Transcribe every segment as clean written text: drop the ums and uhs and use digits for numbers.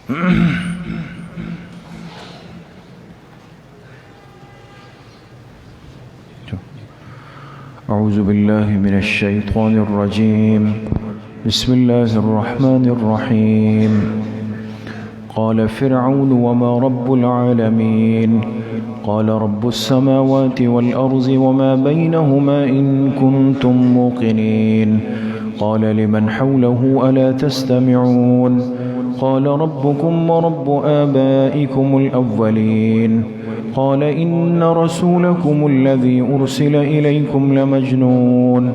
اعوذ باللہ من الشیطان الرجیم بسم اللہ الرحمن الرحیم قال فرعون وما رب العالمین قال رب السماوات والأرض وما بينهما إن كنتم موقنين قال لمن حوله ألا تستمعون قال ربكم ورب آبائكم الأولين قال إن رسولكم الذي أرسل إليكم لمجنون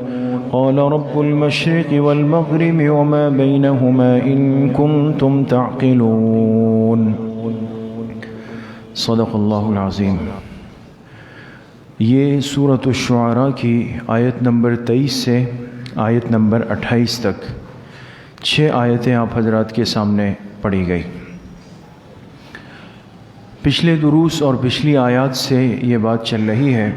قال رب المشرق والمغرب وما بينهما إن كنتم تعقلون صدق اللہ العظیم۔ یہ سورۃ الشعراء کی آیت نمبر 23 سے آیت نمبر 28 تک 6 آیتیں آپ حضرات کے سامنے پڑھی گئی۔ پچھلے دروس اور پچھلی آیات سے یہ بات چل رہی ہے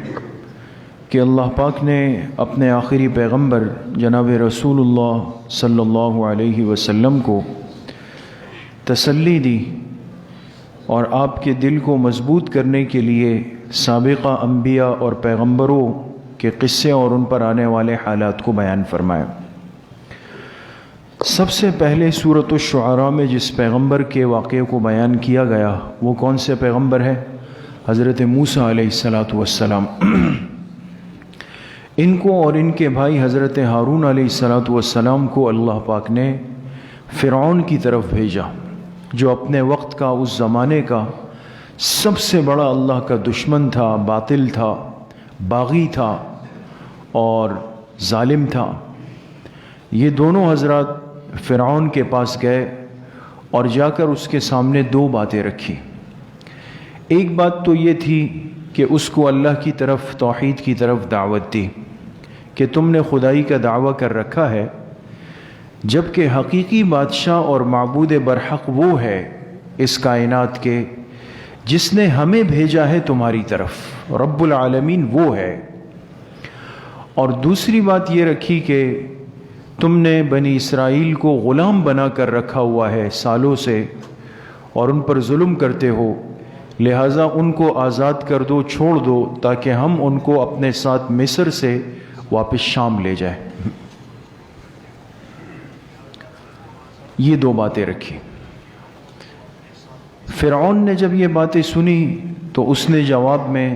کہ اللہ پاک نے اپنے آخری پیغمبر جناب رسول اللہ صلی اللہ علیہ وسلم کو تسلی دی اور آپ کے دل کو مضبوط کرنے کے لیے سابقہ انبیاء اور پیغمبروں کے قصے اور ان پر آنے والے حالات کو بیان فرمایا۔ سب سے پہلے سورۃ الشعراء میں جس پیغمبر کے واقعے کو بیان کیا گیا وہ کون سے پیغمبر ہے؟ حضرت موسیٰ علیہ السلام۔ ان کو اور ان کے بھائی حضرت ہارون علیہ السلام کو اللہ پاک نے فرعون کی طرف بھیجا، جو اپنے وقت کا، اس زمانے کا سب سے بڑا اللہ کا دشمن تھا، باطل تھا، باغی تھا اور ظالم تھا۔ یہ دونوں حضرات فرعون کے پاس گئے اور جا کر اس کے سامنے 2 باتیں رکھی۔ ایک بات تو یہ تھی کہ اس کو اللہ کی طرف، توحید کی طرف دعوت دی کہ تم نے خدائی کا دعویٰ کر رکھا ہے، جبکہ حقیقی بادشاہ اور معبود برحق وہ ہے اس کائنات کے جس نے ہمیں بھیجا ہے تمہاری طرف، رب العالمین وہ ہے۔ اور دوسری بات یہ رکھی کہ تم نے بنی اسرائیل کو غلام بنا کر رکھا ہوا ہے سالوں سے اور ان پر ظلم کرتے ہو، لہٰذا ان کو آزاد کر دو، چھوڑ دو، تاکہ ہم ان کو اپنے ساتھ مصر سے واپس شام لے جائیں۔ یہ 2 باتیں رکھی۔ فرعون نے جب یہ باتیں سنی تو اس نے جواب میں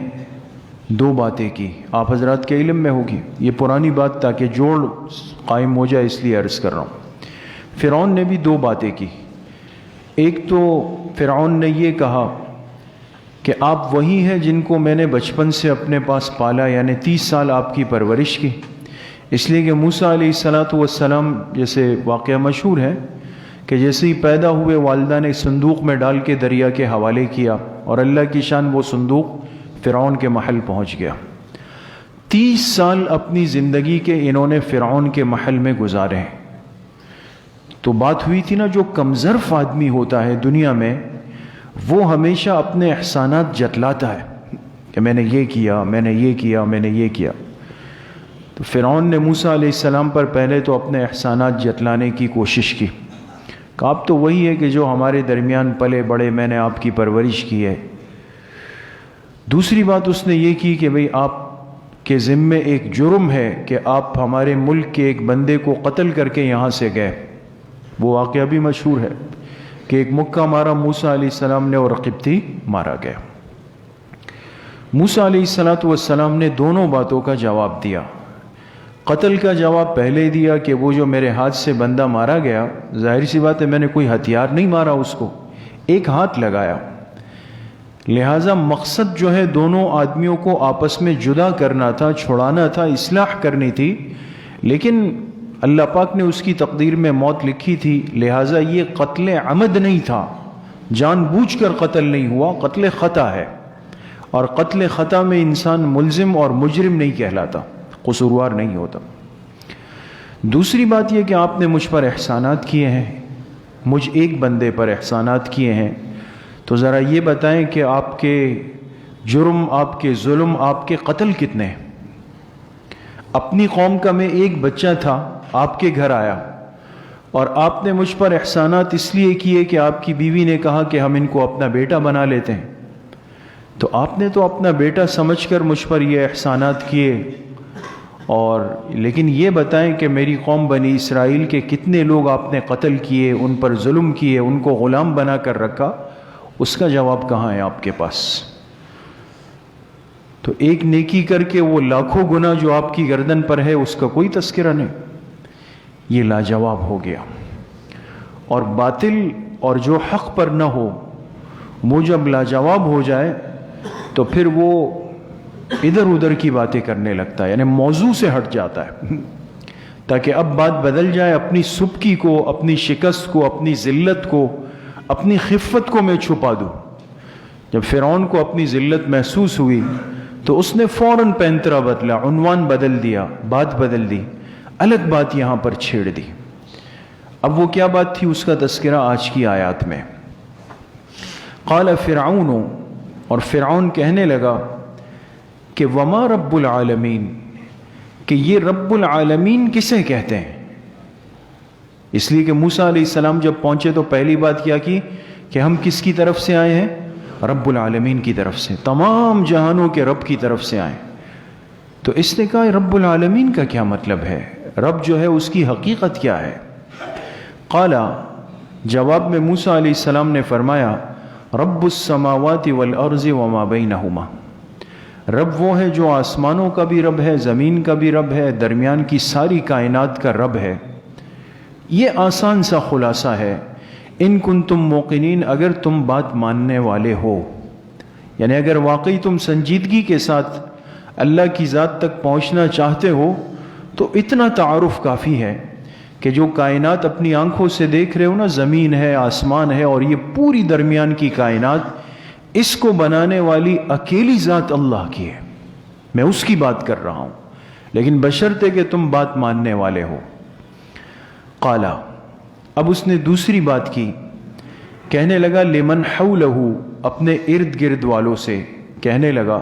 2 باتیں کی، آپ حضرات کے علم میں ہوگی، یہ پرانی بات تاکہ جوڑ قائم ہو جائے اس لیے عرض کر رہا ہوں۔ فرعون نے بھی 2 باتیں کی۔ ایک تو فرعون نے یہ کہا کہ آپ وہی ہیں جن کو میں نے بچپن سے اپنے پاس پالا، یعنی 30 سال آپ کی پرورش کی، اس لیے کہ موسیٰ علیہ السلام جیسے واقعہ مشہور ہے کہ جیسے ہی پیدا ہوئے والدہ نے صندوق میں ڈال کے دریا کے حوالے کیا اور اللہ کی شان وہ صندوق فرعون کے محل پہنچ گیا۔ 30 سال اپنی زندگی کے انہوں نے فرعون کے محل میں گزارے ہیں۔ تو بات ہوئی تھی نا، جو کمظرف آدمی ہوتا ہے دنیا میں وہ ہمیشہ اپنے احسانات جتلاتا ہے کہ میں نے یہ کیا، میں نے یہ کیا، میں نے یہ کیا۔ تو فرعون نے موسیٰ علیہ السلام پر پہلے تو اپنے احسانات جتلانے کی کوشش کی کہ آپ تو وہی ہے کہ جو ہمارے درمیان پلے بڑے، میں نے آپ کی پرورش کی ہے۔ دوسری بات اس نے یہ کی کہ بھئی آپ کے ذمے ایک جرم ہے کہ آپ ہمارے ملک کے ایک بندے کو قتل کر کے یہاں سے گئے۔ وہ واقعہ بھی مشہور ہے کہ ایک مکہ مارا موسیٰ علیہ السلام نے اور قبطی مارا گیا۔ موسیٰ علیہ السلام نے 2 باتوں کا جواب دیا۔ قتل کا جواب پہلے دیا کہ وہ جو میرے ہاتھ سے بندہ مارا گیا، ظاہر سی بات ہے میں نے کوئی ہتھیار نہیں مارا اس کو، ایک ہاتھ لگایا، لہٰذا مقصد جو ہے دونوں آدمیوں کو آپس میں جدا کرنا تھا، چھڑانا تھا، اصلاح کرنی تھی، لیکن اللہ پاک نے اس کی تقدیر میں موت لکھی تھی، لہٰذا یہ قتل عمد نہیں تھا، جان بوجھ کر قتل نہیں ہوا، قتل خطا ہے، اور قتل خطا میں انسان ملزم اور مجرم نہیں کہلاتا، قصوروار نہیں ہوتا۔ دوسری بات یہ کہ آپ نے مجھ پر احسانات کیے ہیں، مجھ ایک بندے پر احسانات کیے ہیں، تو ذرا یہ بتائیں کہ آپ کے جرم، آپ کے ظلم، آپ کے قتل کتنے ہیں؟ اپنی قوم کا میں ایک بچہ تھا، آپ کے گھر آیا، اور آپ نے مجھ پر احسانات اس لیے کیے کہ آپ کی بیوی نے کہا کہ ہم ان کو اپنا بیٹا بنا لیتے ہیں، تو آپ نے تو اپنا بیٹا سمجھ کر مجھ پر یہ احسانات کیے، اور لیکن یہ بتائیں کہ میری قوم بنی اسرائیل کے کتنے لوگ آپ نے قتل کیے، ان پر ظلم کیے، ان کو غلام بنا کر رکھا، اس کا جواب کہاں ہے آپ کے پاس؟ تو ایک نیکی کر کے وہ لاکھوں گناہ جو آپ کی گردن پر ہے اس کا کوئی تذکرہ نہیں، یہ لاجواب ہو گیا۔ اور باطل اور جو حق پر نہ ہو وہ جب لاجواب ہو جائے تو پھر وہ ادھر ادھر کی باتیں کرنے لگتا ہے، یعنی موضوع سے ہٹ جاتا ہے، تاکہ اب بات بدل جائے۔ اپنی سبکی کو، اپنی شکست کو، اپنی ذلت کو، اپنی خفت کو میں چھپا دوں۔ جب فرعون کو اپنی ذلت محسوس ہوئی تو اس نے فوراً پینترا بدلا، عنوان بدل دیا، بات بدل دی، الگ بات یہاں پر چھیڑ دی۔ اب وہ کیا بات تھی اس کا تذکرہ آج کی آیات میں۔ قال فرعون، اور فرعون کہنے لگا کہ وما رب العالمین، کہ یہ رب العالمین کسے کہتے ہیں؟ اس لیے کہ موسیٰ علیہ السلام جب پہنچے تو پہلی بات کیا کی کہ ہم کس کی طرف سے آئے ہیں؟ رب العالمین کی طرف سے، تمام جہانوں کے رب کی طرف سے آئے۔ تو اس نے کہا رب العالمین کا کیا مطلب ہے؟ رب جو ہے اس کی حقیقت کیا ہے؟ قال، جواب میں موسیٰ علیہ السلام نے فرمایا رب السماوات والارض وما بینہما، رب وہ ہے جو آسمانوں کا بھی رب ہے، زمین کا بھی رب ہے، درمیان کی ساری کائنات کا رب ہے۔ یہ آسان سا خلاصہ ہے، ان کنتم موقنین، اگر تم بات ماننے والے ہو، یعنی اگر واقعی تم سنجیدگی کے ساتھ اللہ کی ذات تک پہنچنا چاہتے ہو تو اتنا تعارف کافی ہے کہ جو کائنات اپنی آنکھوں سے دیکھ رہے ہو نا، زمین ہے، آسمان ہے، اور یہ پوری درمیان کی کائنات، اس کو بنانے والی اکیلی ذات اللہ کی ہے، میں اس کی بات کر رہا ہوں، لیکن بشرطے کہ تم بات ماننے والے ہو۔ قالا، اب اس نے دوسری بات کی، کہنے لگا لمن حولہ، اپنے ارد گرد والوں سے کہنے لگا،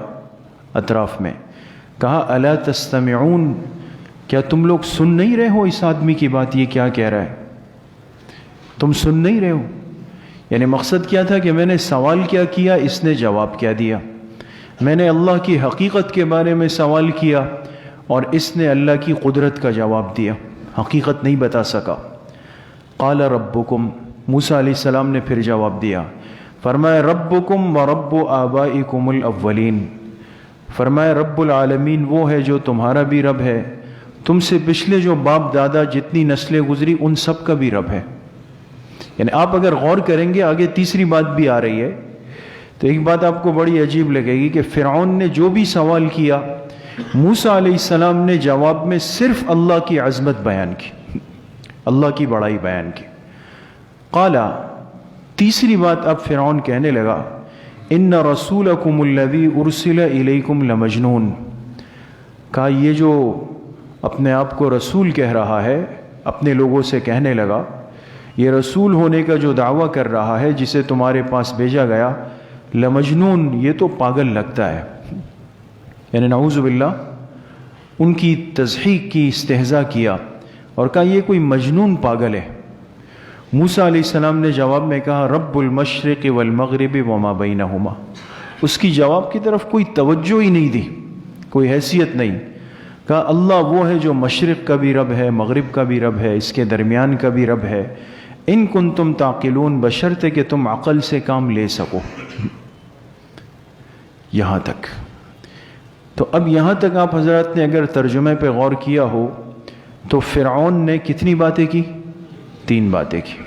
اطراف میں کہا الا تستمعون، کیا تم لوگ سن نہیں رہے ہو اس آدمی کی بات؟ یہ کیا کہہ رہا ہے؟ تم سن نہیں رہے ہو؟ یعنی مقصد کیا تھا کہ میں نے سوال کیا اس نے جواب کیا دیا، میں نے اللہ کی حقیقت کے بارے میں سوال کیا اور اس نے اللہ کی قدرت کا جواب دیا، حقیقت نہیں بتا سکا۔ قال ربکم، موسیٰ علیہ السلام نے پھر جواب دیا، فرمایا ربکم و رب آبائکم الاولین، فرمایا رب العالمین وہ ہے جو تمہارا بھی رب ہے، تم سے پچھلے جو باپ دادا جتنی نسلیں گزری ان سب کا بھی رب ہے۔ یعنی آپ اگر غور کریں گے آگے تیسری بات بھی آ رہی ہے، تو ایک بات آپ کو بڑی عجیب لگے گی کہ فرعون نے جو بھی سوال کیا موسیٰ علیہ السلام نے جواب میں صرف اللہ کی عظمت بیان کی، اللہ کی بڑائی بیان کی۔ قالا، تیسری بات اب فرعون کہنے لگا ان رسولکم الذی ارسل الیکم لمجنون، کہا یہ جو اپنے آپ کو رسول کہہ رہا ہے، اپنے لوگوں سے کہنے لگا یہ رسول ہونے کا جو دعویٰ کر رہا ہے جسے تمہارے پاس بھیجا گیا، لمجنون، یہ تو پاگل لگتا ہے، یعنی نعوذ باللہ ان کی تضحیق کی، استہزاء کیا اور کہا یہ کوئی مجنون پاگل ہے۔ موسیٰ علیہ السلام نے جواب میں کہا رب المشرق والمغرب وما بینہما، اس کی جواب کی طرف کوئی توجہ ہی نہیں دی، کوئی حیثیت نہیں، کہا اللہ وہ ہے جو مشرق کا بھی رب ہے، مغرب کا بھی رب ہے، اس کے درمیان کا بھی رب ہے، ان کنتم تعقلون، بشرطے کہ تم عقل سے کام لے سکو۔ یہاں تک تو اب یہاں تک آپ حضرات نے اگر ترجمے پہ غور کیا ہو تو فرعون نے کتنی باتیں کی؟ 3 باتیں کی،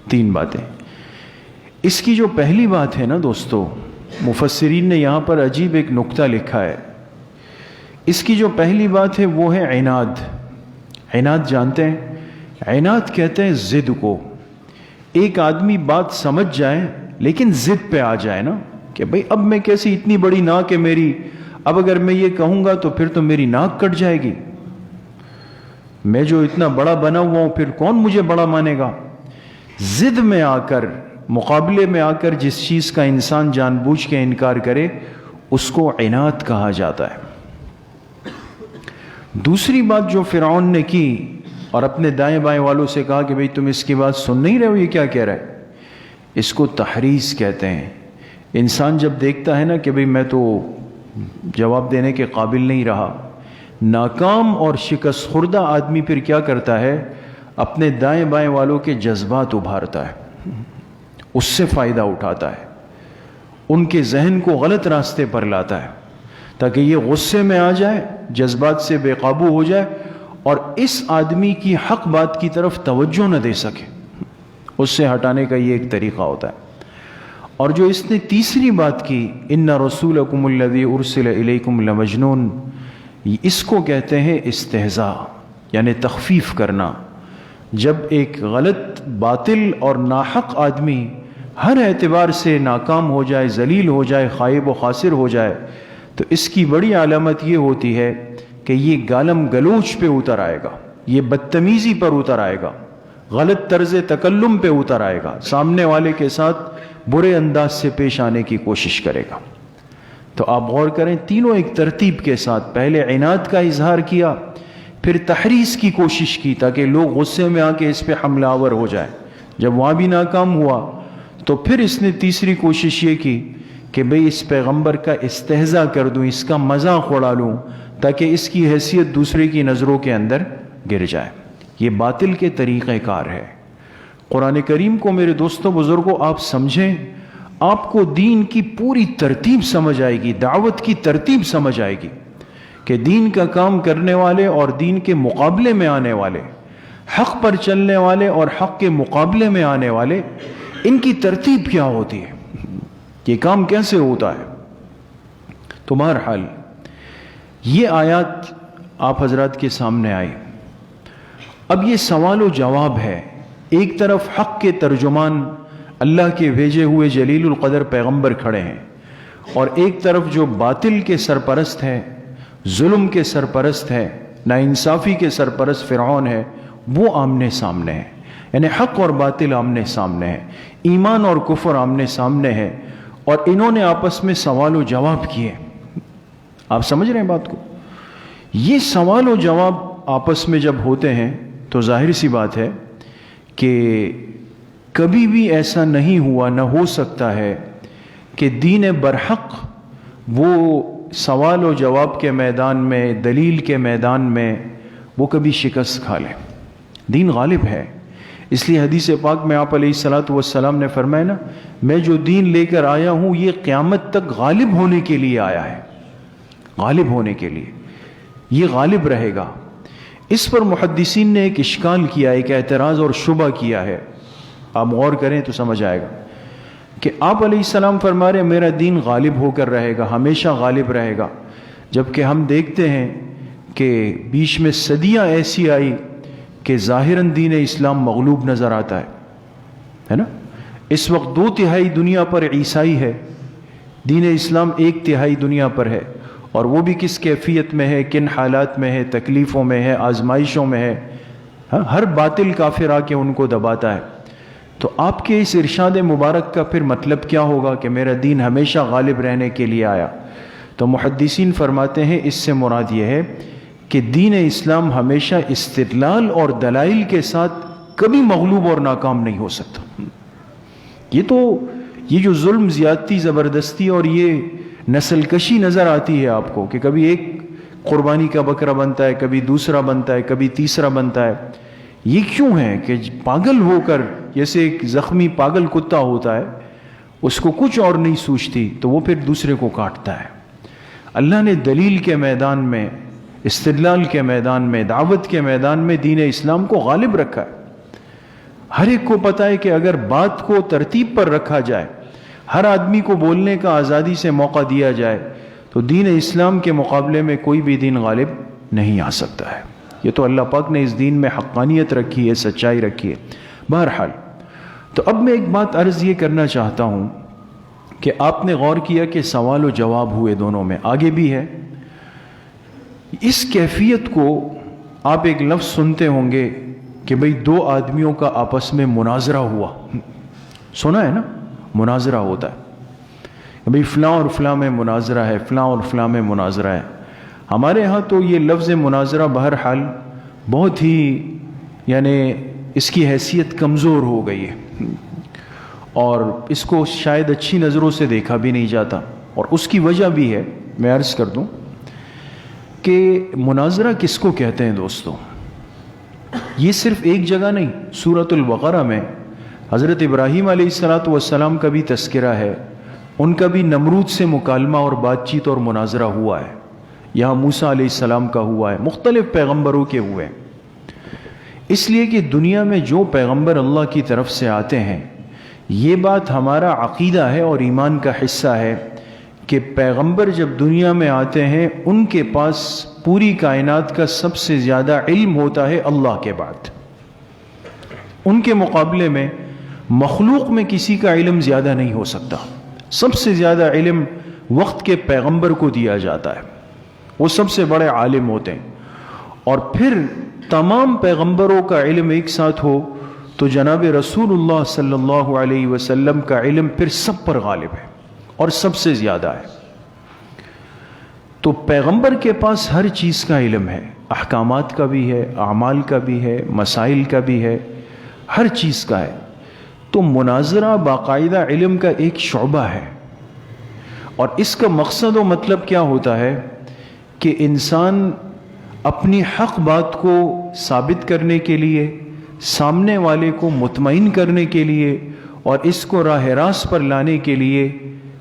3 باتیں۔ اس کی جو پہلی بات ہے نا دوستو، مفسرین نے یہاں پر عجیب ایک نکتہ لکھا ہے، اس کی جو پہلی بات ہے وہ ہے عناد۔ عناد جانتے ہیں؟ عناد کہتے ہیں ضد کو، ایک آدمی بات سمجھ جائے لیکن ضد پہ آ جائے نا، کہ بھئی اب میں کیسی، اتنی بڑی ناک ہے میری، اب اگر میں یہ کہوں گا تو پھر تو میری ناک کٹ جائے گی، میں جو اتنا بڑا بنا ہوا ہوں پھر کون مجھے بڑا مانے گا۔ ضد میں آ کر، مقابلے میں آ کر جس چیز کا انسان جان بوجھ کے انکار کرے اس کو عناد کہا جاتا ہے۔ دوسری بات جو فرعون نے کی اور اپنے دائیں بائیں والوں سے کہا کہ بھئی تم اس کی بات سن نہیں رہے ہو، یہ کیا کہہ رہا ہے؟ اس کو تحریض کہتے ہیں۔ انسان جب دیکھتا ہے نا کہ بھئی میں تو جواب دینے کے قابل نہیں رہا، ناکام اور شکست خوردہ آدمی پھر کیا کرتا ہے؟ اپنے دائیں بائیں والوں کے جذبات ابھارتا ہے، اس سے فائدہ اٹھاتا ہے، ان کے ذہن کو غلط راستے پر لاتا ہے تاکہ یہ غصے میں آ جائے، جذبات سے بے قابو ہو جائے اور اس آدمی کی حق بات کی طرف توجہ نہ دے سکے۔ اس سے ہٹانے کا یہ ایک طریقہ ہوتا ہے۔ اور جو اس نے تیسری بات کی، ان رسولکم الذی ارسل الیکم لمجنون، اس کو کہتے ہیں استہزاء، یعنی تخفیف کرنا۔ جب ایک غلط، باطل اور ناحق آدمی ہر اعتبار سے ناکام ہو جائے، ذلیل ہو جائے، خائب و خاسر ہو جائے، تو اس کی بڑی علامت یہ ہوتی ہے کہ یہ گالم گلوچ پہ اتر آئے گا، یہ بدتمیزی پر اتر آئے گا، غلط طرز تکلم پہ اتر آئے گا، سامنے والے کے ساتھ برے انداز سے پیش آنے کی کوشش کرے گا۔ تو آپ غور کریں، تینوں ایک ترتیب کے ساتھ، پہلے عناد کا اظہار کیا، پھر تحریض کی کوشش کی تاکہ لوگ غصے میں آ کے اس پہ حملہ آور ہو جائے۔ جب وہاں بھی ناکام ہوا تو پھر اس نے تیسری کوشش یہ کی کہ بھئی اس پیغمبر کا استہزاء کر دوں، اس کا مذاق اڑا لوں تاکہ اس کی حیثیت دوسرے کی نظروں کے اندر گر جائے۔ یہ باطل کے طریقہ کار ہے۔ قرآن کریم کو میرے دوستوں بزرگوں آپ سمجھیں، آپ کو دین کی پوری ترتیب سمجھ آئے گی، دعوت کی ترتیب سمجھ آئے گی کہ دین کا کام کرنے والے اور دین کے مقابلے میں آنے والے، حق پر چلنے والے اور حق کے مقابلے میں آنے والے، ان کی ترتیب کیا ہوتی ہے، یہ کام کیسے ہوتا ہے۔ تو بہرحال یہ آیات آپ حضرات کے سامنے آئی۔ اب یہ سوال و جواب ہے، ایک طرف حق کے ترجمان اللہ کے بھیجے ہوئے جلیل القدر پیغمبر کھڑے ہیں، اور ایک طرف جو باطل کے سرپرست ہے، ظلم کے سرپرست ہے، ناانصافی کے سرپرست فرعون ہے، وہ آمنے سامنے ہے۔ یعنی حق اور باطل آمنے سامنے ہے، ایمان اور کفر آمنے سامنے ہے، اور انہوں نے آپس میں سوال و جواب کیے۔ آپ سمجھ رہے ہیں بات کو؟ یہ سوال و جواب آپس میں جب ہوتے ہیں تو ظاہر سی بات ہے کہ کبھی بھی ایسا نہیں ہوا، نہ ہو سکتا ہے کہ دین برحق وہ سوال و جواب کے میدان میں، دلیل کے میدان میں وہ کبھی شکست کھا لے۔ دین غالب ہے، اس لیے حدیث پاک میں آپ علیہ السلام نے فرمایا نا، میں جو دین لے کر آیا ہوں یہ قیامت تک غالب ہونے کے لیے آیا ہے، غالب ہونے کے لیے، یہ غالب رہے گا۔ اس پر محدثین نے ایک اشکال کیا، ایک اعتراض اور شبہ کیا ہے، آپ غور کریں تو سمجھ آئے گا کہ آپ علیہ السلام فرما رہے میرا دین غالب ہو کر رہے گا، ہمیشہ غالب رہے گا، جبکہ ہم دیکھتے ہیں کہ بیچ میں صدیاں ایسی آئی کہ ظاہراً دین اسلام مغلوب نظر آتا ہے نا۔ اس وقت 2/3 دنیا پر عیسائی ہے، دین اسلام 1/3 دنیا پر ہے، اور وہ بھی کس کیفیت میں ہے، کن حالات میں ہے، تکلیفوں میں ہے، آزمائشوں میں ہے، ہر باطل کافر آ کے ان کو دباتا ہے۔ تو آپ کے اس ارشاد مبارک کا پھر مطلب کیا ہوگا کہ میرا دین ہمیشہ غالب رہنے کے لیے آیا؟ تو محدثین فرماتے ہیں اس سے مراد یہ ہے کہ دین اسلام ہمیشہ استدلال اور دلائل کے ساتھ کبھی مغلوب اور ناکام نہیں ہو سکتا۔ یہ جو ظلم، زیادتی، زبردستی اور یہ نسل کشی نظر آتی ہے آپ کو کہ کبھی ایک قربانی کا بکرا بنتا ہے، کبھی دوسرا بنتا ہے، کبھی تیسرا بنتا ہے، یہ کیوں ہے کہ پاگل ہو کر، جیسے ایک زخمی پاگل کتا ہوتا ہے، اس کو کچھ اور نہیں سوچتی تو وہ پھر دوسرے کو کاٹتا ہے۔ اللہ نے دلیل کے میدان میں، استدلال کے میدان میں، دعوت کے میدان میں دین اسلام کو غالب رکھا ہے۔ ہر ایک کو پتہ ہے کہ اگر بات کو ترتیب پر رکھا جائے، ہر آدمی کو بولنے کا آزادی سے موقع دیا جائے، تو دین اسلام کے مقابلے میں کوئی بھی دین غالب نہیں آ سکتا ہے۔ یہ تو اللہ پاک نے اس دین میں حقانیت رکھی ہے، سچائی رکھی ہے۔ بہرحال تو اب میں ایک بات عرض یہ کرنا چاہتا ہوں کہ آپ نے غور کیا کہ سوال و جواب ہوئے دونوں میں، آگے بھی ہے۔ اس کیفیت کو آپ ایک لفظ سنتے ہوں گے کہ بھئی 2 آدمیوں کا آپس میں مناظرہ ہوا، سنا ہے نا؟ مناظرہ ہوتا ہے، بھئی فلاں اور فلاں میں مناظرہ ہے، فلاں اور فلاں میں مناظرہ ہے۔ ہمارے ہاں تو یہ لفظ مناظرہ بہرحال بہت ہی یعنی اس کی حیثیت کمزور ہو گئی ہے اور اس کو شاید اچھی نظروں سے دیکھا بھی نہیں جاتا. اور اس کی وجہ بھی ہے، میں عرض کر دوں کہ مناظرہ کس کو کہتے ہیں دوستو. یہ صرف ایک جگہ نہیں، سورۃ البقرہ میں حضرت ابراہیم علیہ السلام کا بھی تذکرہ ہے، ان کا بھی نمرود سے مکالمہ اور بات چیت اور مناظرہ ہوا ہے. یہاں موسیٰ علیہ السلام کا ہوا ہے، مختلف پیغمبروں کے ہوئے. اس لیے کہ دنیا میں جو پیغمبر اللہ کی طرف سے آتے ہیں، یہ بات ہمارا عقیدہ ہے اور ایمان کا حصہ ہے کہ پیغمبر جب دنیا میں آتے ہیں ان کے پاس پوری کائنات کا سب سے زیادہ علم ہوتا ہے اللہ کے بعد. ان کے مقابلے میں مخلوق میں کسی کا علم زیادہ نہیں ہو سکتا. سب سے زیادہ علم وقت کے پیغمبر کو دیا جاتا ہے، وہ سب سے بڑے عالم ہوتے ہیں. اور پھر تمام پیغمبروں کا علم ایک ساتھ ہو تو جناب رسول اللہ صلی اللہ علیہ وسلم کا علم پھر سب پر غالب ہے اور سب سے زیادہ ہے. تو پیغمبر کے پاس ہر چیز کا علم ہے، احکامات کا بھی ہے، اعمال کا بھی ہے، مسائل کا بھی ہے، ہر چیز کا ہے. تو مناظرہ باقاعدہ علم کا ایک شعبہ ہے. اور اس کا مقصد و مطلب کیا ہوتا ہے کہ انسان اپنی حق بات کو ثابت کرنے کے لیے، سامنے والے کو مطمئن کرنے کے لیے اور اس کو راہ راست پر لانے کے لیے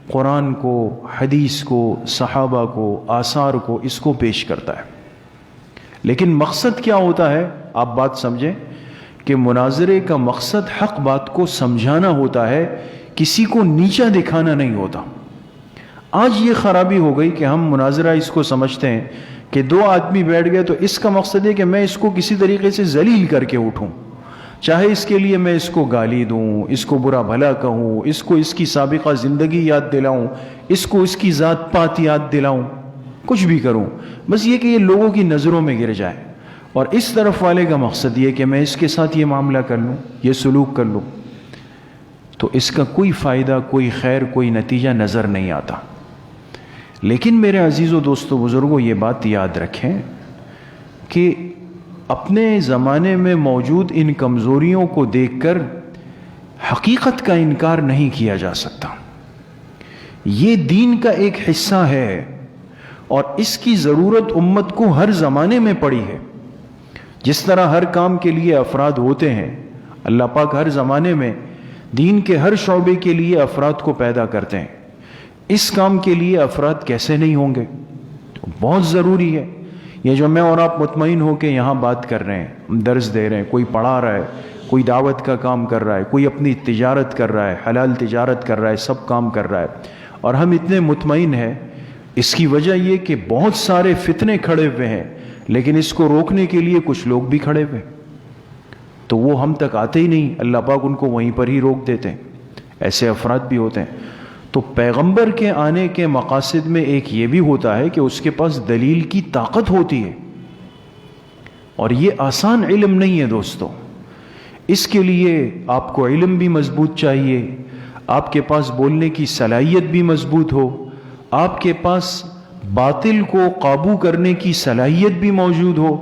قرآن کو، حدیث کو، صحابہ کو، آثار کو، اس کو پیش کرتا ہے. لیکن مقصد کیا ہوتا ہے؟ آپ بات سمجھیں کہ مناظرے کا مقصد حق بات کو سمجھانا ہوتا ہے، کسی کو نیچا دکھانا نہیں ہوتا. آج یہ خرابی ہو گئی کہ ہم مناظرہ اس کو سمجھتے ہیں کہ دو آدمی بیٹھ گئے تو اس کا مقصد ہے کہ میں اس کو کسی طریقے سے ذلیل کر کے اٹھوں، چاہے اس کے لیے میں اس کو گالی دوں، اس کو برا بھلا کہوں، اس کو اس کی سابقہ زندگی یاد دلاؤں، اس کو اس کی ذات پات یاد دلاؤں، کچھ بھی کروں، بس یہ کہ یہ لوگوں کی نظروں میں گر جائے. اور اس طرف والے کا مقصد یہ کہ میں اس کے ساتھ یہ معاملہ کر لوں، یہ سلوک کر لوں. تو اس کا کوئی فائدہ، کوئی خیر، کوئی نتیجہ نظر نہیں آتا. لیکن میرے عزیز و دوستو بزرگوں، یہ بات یاد رکھیں کہ اپنے زمانے میں موجود ان کمزوریوں کو دیکھ کر حقیقت کا انکار نہیں کیا جا سکتا. یہ دین کا ایک حصہ ہے اور اس کی ضرورت امت کو ہر زمانے میں پڑی ہے. جس طرح ہر کام کے لیے افراد ہوتے ہیں، اللہ پاک ہر زمانے میں دین کے ہر شعبے کے لیے افراد کو پیدا کرتے ہیں. اس کام کے لیے افراد کیسے نہیں ہوں گے؟ تو بہت ضروری ہے. یہ جو میں اور آپ مطمئن ہو کے یہاں بات کر رہے ہیں، درس دے رہے ہیں، کوئی پڑھا رہا ہے، کوئی دعوت کا کام کر رہا ہے، کوئی اپنی تجارت کر رہا ہے، حلال تجارت کر رہا ہے، سب کام کر رہا ہے، اور ہم اتنے مطمئن ہیں. اس کی وجہ یہ کہ بہت سارے فتنے کھڑے ہوئے ہیں، لیکن اس کو روکنے کے لیے کچھ لوگ بھی کھڑے ہوئے، تو وہ ہم تک آتے ہی نہیں، اللہ پاک ان کو وہیں پر ہی روک دیتے ہیں. ایسے افراد بھی ہوتے ہیں. تو پیغمبر کے آنے کے مقاصد میں ایک یہ بھی ہوتا ہے کہ اس کے پاس دلیل کی طاقت ہوتی ہے، اور یہ آسان علم نہیں ہے دوستو. اس کے لیے آپ کو علم بھی مضبوط چاہیے، آپ کے پاس بولنے کی صلاحیت بھی مضبوط ہو، آپ کے پاس باطل کو قابو کرنے کی صلاحیت بھی موجود ہو.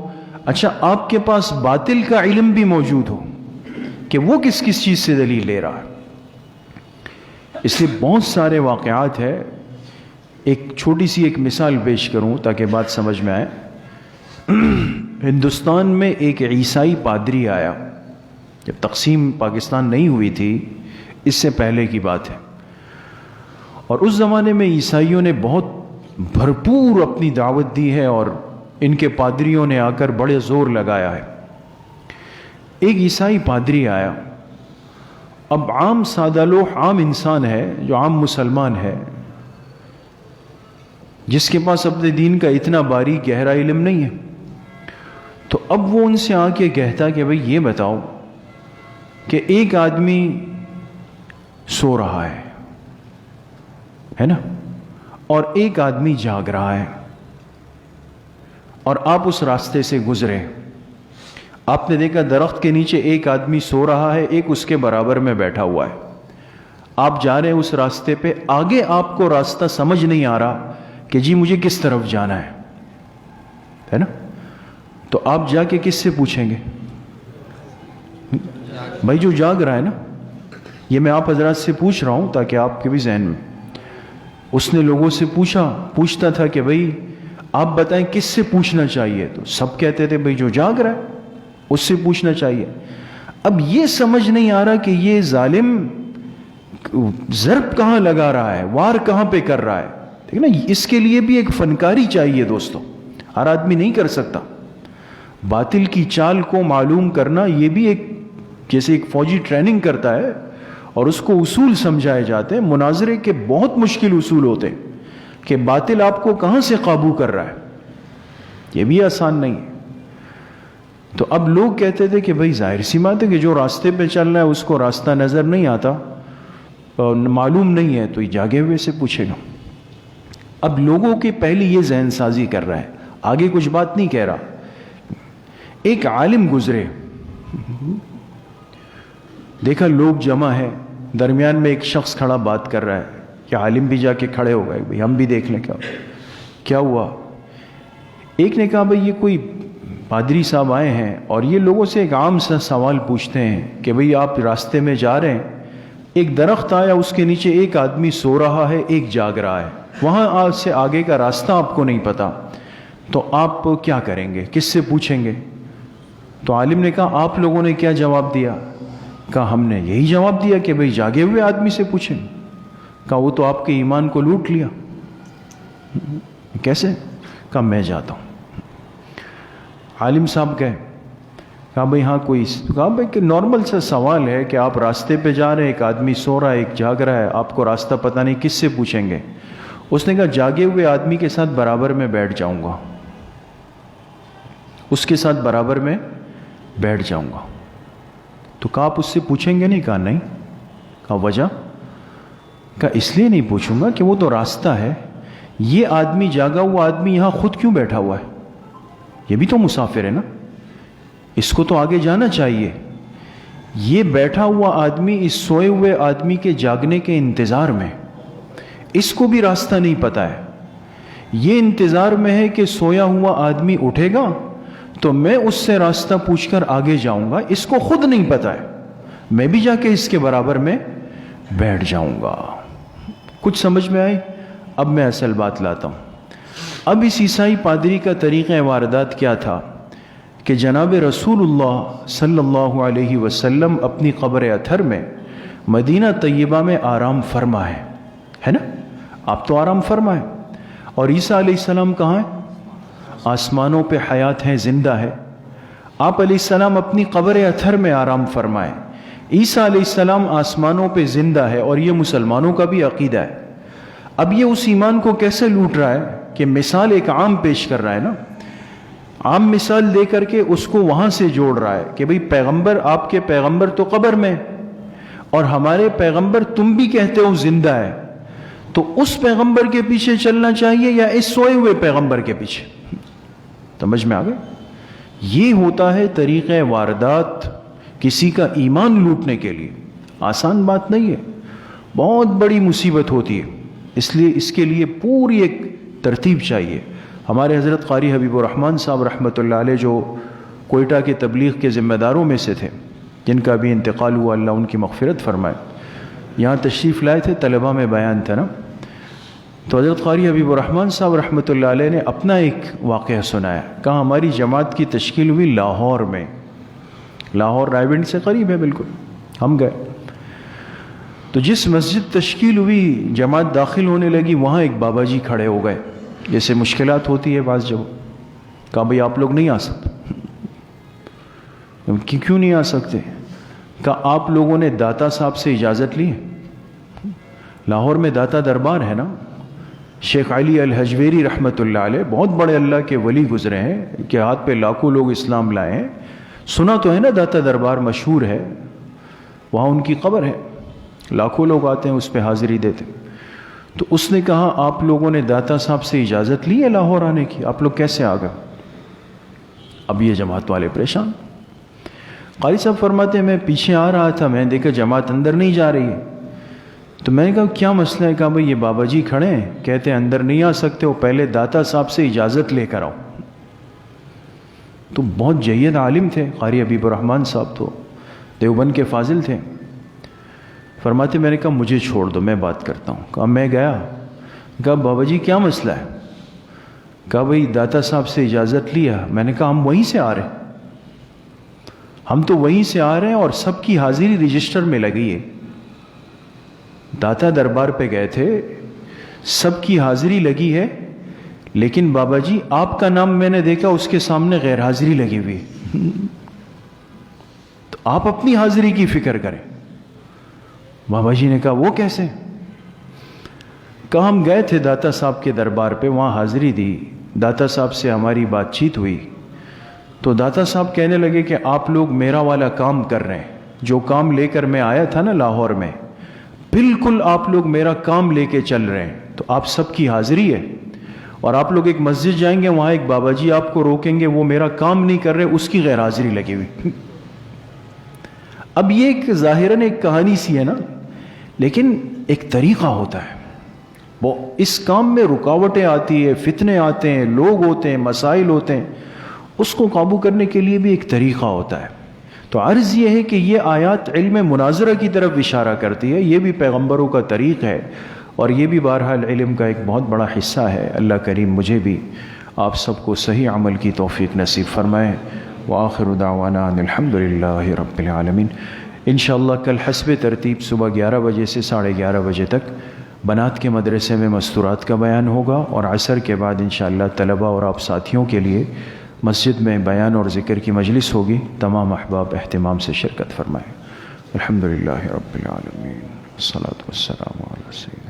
اچھا، آپ کے پاس باطل کا علم بھی موجود ہو کہ وہ کس کس چیز سے دلیل لے رہا ہے. اس لیے بہت سارے واقعات ہیں. ایک چھوٹی سی ایک مثال پیش کروں تاکہ بات سمجھ میں آئے. ہندوستان میں ایک عیسائی پادری آیا، جب تقسیم پاکستان نہیں ہوئی تھی، اس سے پہلے کی بات ہے، اور اس زمانے میں عیسائیوں نے بہت بھرپور اپنی دعوت دی ہے اور ان کے پادریوں نے آ کر بڑے زور لگایا ہے. ایک عیسائی پادری آیا. اب عام سادہ لوگ، عام انسان ہے جو عام مسلمان ہے، جس کے پاس اپنے دین کا اتنا باریک گہرا علم نہیں ہے، تو اب وہ ان سے آ کے کہتا کہ بھئی یہ بتاؤ کہ ایک آدمی سو رہا ہے نا، اور ایک آدمی جاگ رہا ہے، اور آپ اس راستے سے گزرے. آپ نے دیکھا درخت کے نیچے ایک آدمی سو رہا ہے، ایک اس کے برابر میں بیٹھا ہوا ہے. آپ جا رہے ہیں اس راستے پہ، آگے آپ کو راستہ سمجھ نہیں آ رہا کہ جی مجھے کس طرف جانا ہے نا. تو آپ جا کے کس سے پوچھیں گے؟ بھائی جو جاگ رہا ہے نا، یہ میں آپ حضرات سے پوچھ رہا ہوں تاکہ آپ کے بھی ذہن میں، اس نے لوگوں سے پوچھتا تھا کہ بھائی آپ بتائیں کس سے پوچھنا چاہیے، تو سب کہتے تھے بھائی جو جاگ رہا ہے اس سے پوچھنا چاہیے۔ اب یہ سمجھ نہیں آ رہا کہ یہ ظالم ضرب کہاں لگا رہا ہے، وار کہاں پہ کر رہا ہے، ٹھیک نا۔ اس کے لیے بھی ایک فنکاری چاہیے دوستو، ہر آدمی نہیں کر سکتا۔ باطل کی چال کو معلوم کرنا یہ بھی ایک، جیسے ایک فوجی ٹریننگ کرتا ہے اور اس کو اصول سمجھائے جاتے ہیں، مناظرے کے بہت مشکل اصول ہوتے ہیں کہ باطل آپ کو کہاں سے قابو کر رہا ہے، یہ بھی آسان نہیں ہے۔ تو اب لوگ کہتے تھے کہ بھائی ظاہر سی بات ہے کہ جو راستے پہ چل رہا ہے اس کو راستہ نظر نہیں آتا، معلوم نہیں ہے، تو یہ جاگے ہوئے سے پوچھے گا۔ اب لوگوں کے پہلے یہ ذہن سازی کر رہا ہے، آگے کچھ بات نہیں کہہ رہا۔ ایک عالم گزرے، دیکھا لوگ جمع ہے، درمیان میں ایک شخص کھڑا بات کر رہا ہے کہ عالم بھی جا کے کھڑے ہو گئے، بھائی ہم بھی دیکھ لیں کیا ہوا۔ ایک نے کہا بھائی یہ کوئی پادری صاحب آئے ہیں اور یہ لوگوں سے ایک عام سا سوال پوچھتے ہیں کہ بھئی آپ راستے میں جا رہے ہیں، ایک درخت آیا، اس کے نیچے ایک آدمی سو رہا ہے، ایک جاگ رہا ہے، وہاں سے آگے کا راستہ آپ کو نہیں پتا، تو آپ کیا کریں گے، کس سے پوچھیں گے؟ تو عالم نے کہا آپ لوگوں نے کیا جواب دیا؟ کہا ہم نے یہی جواب دیا کہ بھئی جاگے ہوئے آدمی سے پوچھیں۔ کہا وہ تو آپ کے ایمان کو لوٹ لیا۔ کیسے؟ کہا میں جاتا ہوں۔ عالم صاحب گئے، کہا بھئی ہاں کوئی، کہا بھئی کہ نارمل سا سوال ہے کہ آپ راستے پہ جا رہے ہیں، ایک آدمی سو رہا ہے، ایک جاگ رہا ہے، آپ کو راستہ پتہ نہیں، کس سے پوچھیں گے؟ اس نے کہا جاگے ہوئے آدمی کے ساتھ برابر میں بیٹھ جاؤں گا، اس کے ساتھ برابر میں بیٹھ جاؤں گا۔ تو کہا آپ اس سے پوچھیں گے نہیں؟ کہا نہیں۔ کہا وجہ؟ کہا اس لیے نہیں پوچھوں گا کہ وہ تو راستہ ہے، یہ آدمی جاگا ہوا آدمی یہاں خود کیوں بیٹھا ہوا ہے؟ یہ بھی تو مسافر ہے نا، اس کو تو آگے جانا چاہیے۔ یہ بیٹھا ہوا آدمی اس سوئے ہوئے آدمی کے جاگنے کے انتظار میں، اس کو بھی راستہ نہیں پتا ہے، یہ انتظار میں ہے کہ سویا ہوا آدمی اٹھے گا تو میں اس سے راستہ پوچھ کر آگے جاؤں گا، اس کو خود نہیں پتا ہے، میں بھی جا کے اس کے برابر میں بیٹھ جاؤں گا۔ کچھ سمجھ میں آئی؟ اب میں اصل بات لاتا ہوں۔ اب اس عیسائی پادری کا طریقہ واردات کیا تھا کہ جناب رسول اللہ صلی اللہ علیہ وسلم اپنی قبر اطہر میں مدینہ طیبہ میں آرام فرما ہے نا، آپ تو آرام فرما ہے، اور عیسیٰ علیہ السلام کہاں ہیں؟ آسمانوں پہ حیات ہیں، زندہ ہے۔ آپ علیہ السلام اپنی قبر اطہر میں آرام فرمائے، عیسیٰ علیہ السلام آسمانوں پہ زندہ ہے، اور یہ مسلمانوں کا بھی عقیدہ ہے۔ اب یہ اس ایمان کو کیسے لوٹ رہا ہے کہ مثال ایک عام پیش کر رہا ہے نا، عام مثال دے کر کے اس کو وہاں سے جوڑ رہا ہے کہ بھئی پیغمبر، آپ کے پیغمبر تو قبر میں، اور ہمارے پیغمبر تم بھی کہتے ہو زندہ ہے، تو اس پیغمبر کے پیچھے چلنا چاہیے یا اس سوئے ہوئے پیغمبر کے پیچھے؟ سمجھ میں آ گئے؟ یہ ہوتا ہے طریقہ واردات کسی کا ایمان لوٹنے کے لیے، آسان بات نہیں ہے، بہت بڑی مصیبت ہوتی ہے، اس لیے اس کے لیے پوری ایک ترتیب چاہیے۔ ہمارے حضرت قاری حبیب الرحمن صاحب رحمۃ اللہ علیہ جو کوئٹہ کے تبلیغ کے ذمہ داروں میں سے تھے، جن کا بھی انتقال ہوا، اللہ ان کی مغفرت فرمائے، یہاں تشریف لائے تھے، طلبہ میں بیان تھا نا، تو حضرت قاری حبیب الرحمن صاحب رحمۃ اللہ علیہ نے اپنا ایک واقعہ سنایا، کہا ہماری جماعت کی تشکیل ہوئی لاہور میں، لاہور رائے سے قریب ہے بالکل، ہم گئے تو جس مسجد تشکیل ہوئی، جماعت داخل ہونے لگی، وہاں ایک بابا جی کھڑے ہو گئے، جیسے مشکلات ہوتی ہے بعض جگہ، کہا بھئی آپ لوگ نہیں آ سکتے۔ کیوں نہیں آ سکتے؟ کہا آپ لوگوں نے داتا صاحب سے اجازت لی ہے؟ لاہور میں داتا دربار ہے نا، شیخ علی الحجویری رحمۃ اللہ علیہ بہت بڑے اللہ کے ولی گزرے ہیں کہ ہاتھ پہ لاکھوں لوگ اسلام لائے ہیں، سنا تو ہے نا داتا دربار مشہور ہے، وہاں ان کی قبر ہے، لاکھوں لوگ آتے ہیں اس پہ حاضری دیتے۔ تو اس نے کہا آپ لوگوں نے داتا صاحب سے اجازت لی ہے لاہور آنے کی؟ آپ لوگ کیسے آ گئے؟ اب یہ جماعت والے پریشان۔ قاری صاحب فرماتے ہیں میں پیچھے آ رہا تھا، میں نے دیکھا جماعت اندر نہیں جا رہی ہے، تو میں نے کہا کیا مسئلہ ہے؟ کہا بھئی یہ بابا جی کھڑے ہیں، کہتے ہیں اندر نہیں آ سکتے ہو، پہلے داتا صاحب سے اجازت لے کر آؤ۔ تو بہت جید عالم تھے قاری حبیب الرحمن صاحب، تو دیوبند کے فاضل تھے. فرماتے میں نے کہا مجھے چھوڑ دو میں بات کرتا ہوں. کہا میں گیا, کہا بابا جی کیا مسئلہ ہے؟ کہا بھائی داتا صاحب سے اجازت لیا. میں نے کہا ہم وہیں سے آ رہے ہیں, ہم تو وہیں سے آ رہے ہیں اور سب کی حاضری رجسٹر میں لگی ہے. داتا دربار پہ گئے تھے, سب کی حاضری لگی ہے, لیکن بابا جی آپ کا نام میں نے دیکھا اس کے سامنے غیر حاضری لگی ہوئی. تو آپ اپنی حاضری کی فکر کریں. بابا جی نے کہا وہ کیسے؟ کہا ہم گئے تھے داتا صاحب کے دربار پہ, وہاں حاضری دی, داتا صاحب سے ہماری بات چیت ہوئی, تو داتا صاحب کہنے لگے کہ آپ لوگ میرا والا کام کر رہے ہیں, جو کام لے کر میں آیا تھا نا لاہور میں, بالکل آپ لوگ میرا کام لے کے چل رہے ہیں. تو آپ سب کی حاضری ہے, اور آپ لوگ ایک مسجد جائیں گے, وہاں ایک بابا جی آپ کو روکیں گے, وہ میرا کام نہیں کر رہے, اس کی غیر حاضری لگی ہوئی. اب یہ ایک ظاہراً ایک کہانی سی ہے نا, لیکن ایک طریقہ ہوتا ہے. وہ اس کام میں رکاوٹیں آتی ہے, فتنے آتے ہیں, لوگ ہوتے ہیں, مسائل ہوتے ہیں, اس کو قابو کرنے کے لیے بھی ایک طریقہ ہوتا ہے. تو عرض یہ ہے کہ یہ آیات علم مناظرہ کی طرف اشارہ کرتی ہے. یہ بھی پیغمبروں کا طریق ہے, اور یہ بھی بہرحال علم کا ایک بہت بڑا حصہ ہے. اللہ کریم مجھے بھی آپ سب کو صحیح عمل کی توفیق نصیب فرمائے. وآخر دعوانا ان الحمدللہ رب العالمین. انشاءاللہ کل حسب ترتیب صبح 11 بجے سے 11:30 بجے تک بنات کے مدرسے میں مستورات کا بیان ہوگا, اور عصر کے بعد انشاءاللہ طلبہ اور آپ ساتھیوں کے لیے مسجد میں بیان اور ذکر کی مجلس ہوگی. تمام احباب اہتمام سے شرکت فرمائیں. الحمدللہ رب العالمین, والصلاة والسلام علی سیدنا.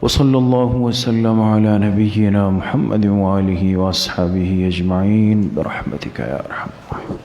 وصلی اللہ وسلم علی نبینا محمد وآلہ واصحابہ اجمعین برحمتک یا ارحم الراحمین.